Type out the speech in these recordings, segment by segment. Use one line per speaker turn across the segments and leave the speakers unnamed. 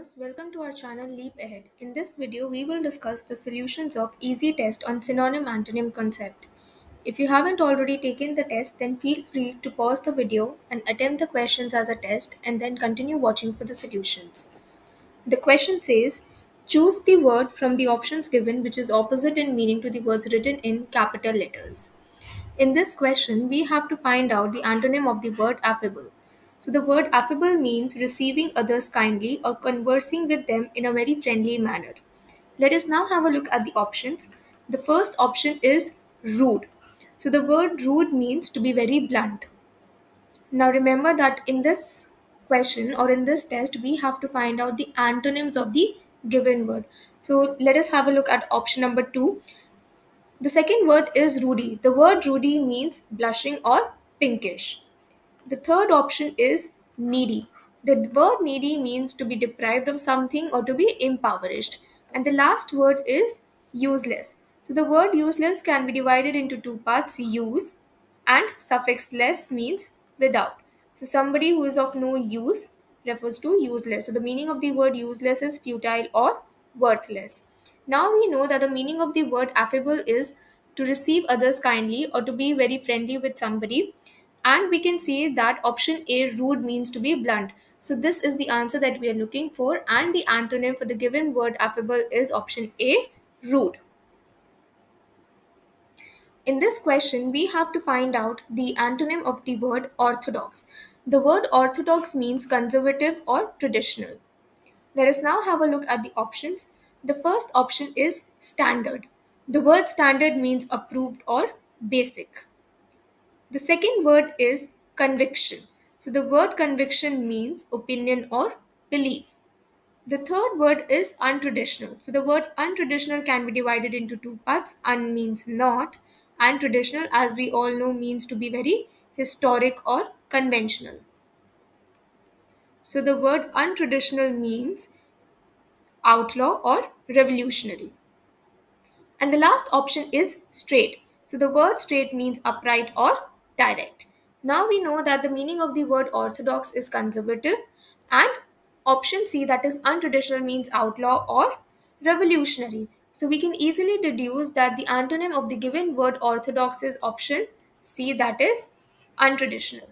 learners, welcome to our channel Leap Ahead. In this video, we will discuss the solutions of easy test on synonym antonym concept. If you haven't already taken the test, then feel free to pause the video and attempt the questions as a test and then continue watching for the solutions. The question says, choose the word from the options given which is opposite in meaning to the words written in capital letters. In this question, we have to find out the antonym of the word affable. So, the word affable means receiving others kindly or conversing with them in a very friendly manner. Let us now have a look at the options. The first option is rude. So, the word rude means to be very blunt. Now, remember that in this question or in this test, we have to find out the antonyms of the given word. So, let us have a look at option number 2. The second word is ruddy. The word ruddy means blushing or pinkish. The third option is needy. The word needy means to be deprived of something or to be impoverished. And the last word is useless. So the word useless can be divided into two parts, use and suffix less means without. So somebody who is of no use refers to useless. So the meaning of the word useless is futile or worthless. Now we know that the meaning of the word affable is to receive others kindly or to be very friendly with somebody. And we can see that option A, rude, means to be blunt. So this is the answer that we are looking for, and the antonym for the given word affable is option A, rude. In this question, we have to find out the antonym of the word orthodox. The word orthodox means conservative or traditional. Let us now have a look at the options. The first option is standard. The word standard means approved or basic. The second word is conviction. So the word conviction means opinion or belief. The third word is untraditional. So the word untraditional can be divided into two parts. Un means not, and traditional, as we all know, means to be very historic or conventional. So the word untraditional means outlaw or revolutionary. And the last option is straight. So the word straight means upright or direct. Now we know that the meaning of the word orthodox is conservative, and option C, that is untraditional, means outlaw or revolutionary. So we can easily deduce that the antonym of the given word orthodox is option C, that is untraditional.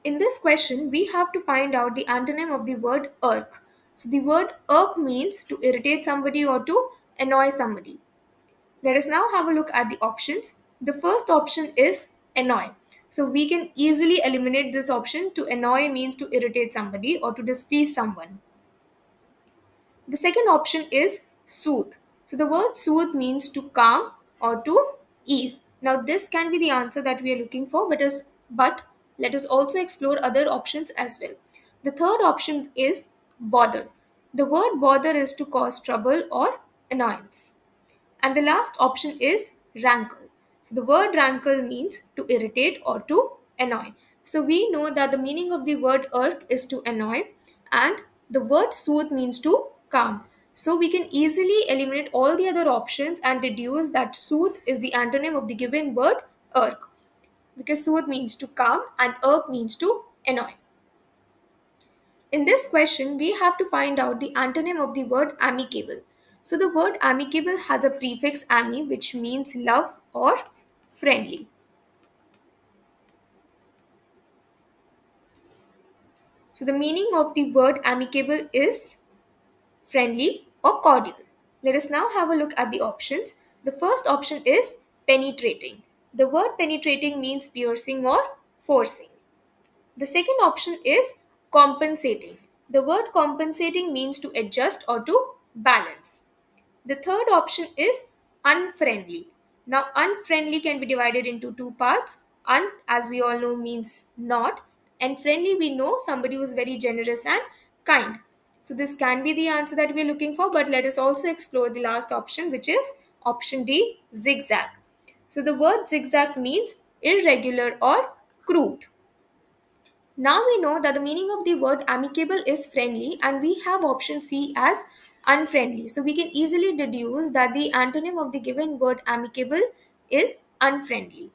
In this question, we have to find out the antonym of the word irk. So the word irk means to irritate somebody or to annoy somebody. Let us now have a look at the options. The first option is annoy. So we can easily eliminate this option. To annoy means to irritate somebody or to displease someone. The second option is soothe. So the word soothe means to calm or to ease. Now this can be the answer that we are looking for, but let us also explore other options as well. The third option is bother. The word bother is to cause trouble or annoyance. And the last option is rankle. So the word rankle means to irritate or to annoy. So we know that the meaning of the word irk is to annoy, and the word soothe means to calm. So we can easily eliminate all the other options and deduce that soothe is the antonym of the given word irk, because soothe means to calm and irk means to annoy. In this question, we have to find out the antonym of the word amicable. So the word amicable has a prefix ami, which means love or friendly. So the meaning of the word amicable is friendly or cordial. Let us now have a look at the options. The first option is penetrating. The word penetrating means piercing or forcing. The second option is compensating. The word compensating means to adjust or to balance. The third option is unfriendly. Now, unfriendly can be divided into two parts. Un, as we all know, means not, and friendly, we know somebody who is very generous and kind. So, this can be the answer that we are looking for, but let us also explore the last option, which is option D, zigzag. So, the word zigzag means irregular or crude. Now we know that the meaning of the word amicable is friendly, and we have option C as unfriendly. So we can easily deduce that the antonym of the given word amicable is unfriendly.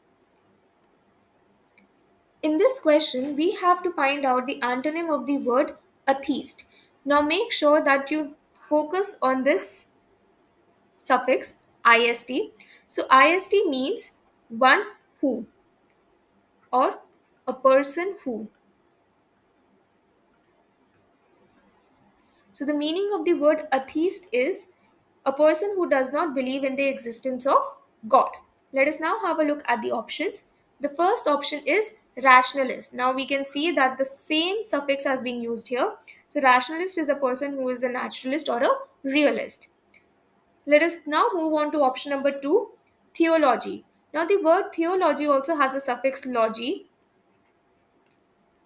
In this question, we have to find out the antonym of the word atheist. Now make sure that you focus on this suffix ist. So ist means one who or a person who. So the meaning of the word atheist is a person who does not believe in the existence of God. Let us now have a look at the options. The first option is rationalist. Now we can see that the same suffix has been used here. So rationalist is a person who is a naturalist or a realist. Let us now move on to option number 2, theology. Now the word theology also has a suffix logy.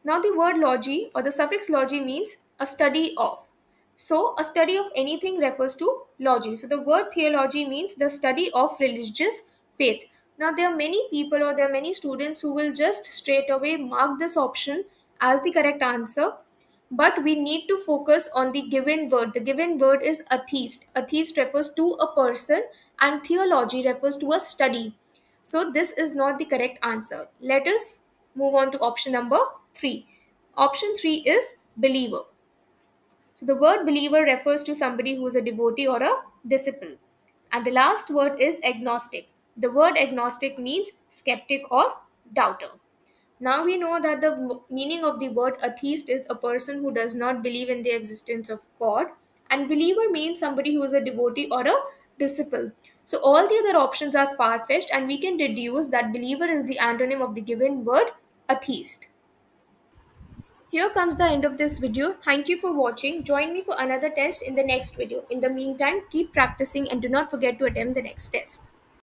Now, the word logy or the suffix logy means a study of. So, a study of anything refers to logy. So, the word theology means the study of religious faith. Now, there are many people or there are many students who will just straight away mark this option as the correct answer. But we need to focus on the given word. The given word is atheist. Atheist refers to a person and theology refers to a study. So this is not the correct answer. Let us move on to option number 3. Option 3 is believer. So the word believer refers to somebody who is a devotee or a disciple. And the last word is agnostic. The word agnostic means skeptic or doubter. Now we know that the meaning of the word atheist is a person who does not believe in the existence of God, and believer means somebody who is a devotee or a disciple. So all the other options are far-fetched, and we can deduce that believer is the antonym of the given word atheist. Here comes the end of this video. Thank you for watching. Join me for another test in the next video. In the meantime, keep practicing and do not forget to attempt the next test.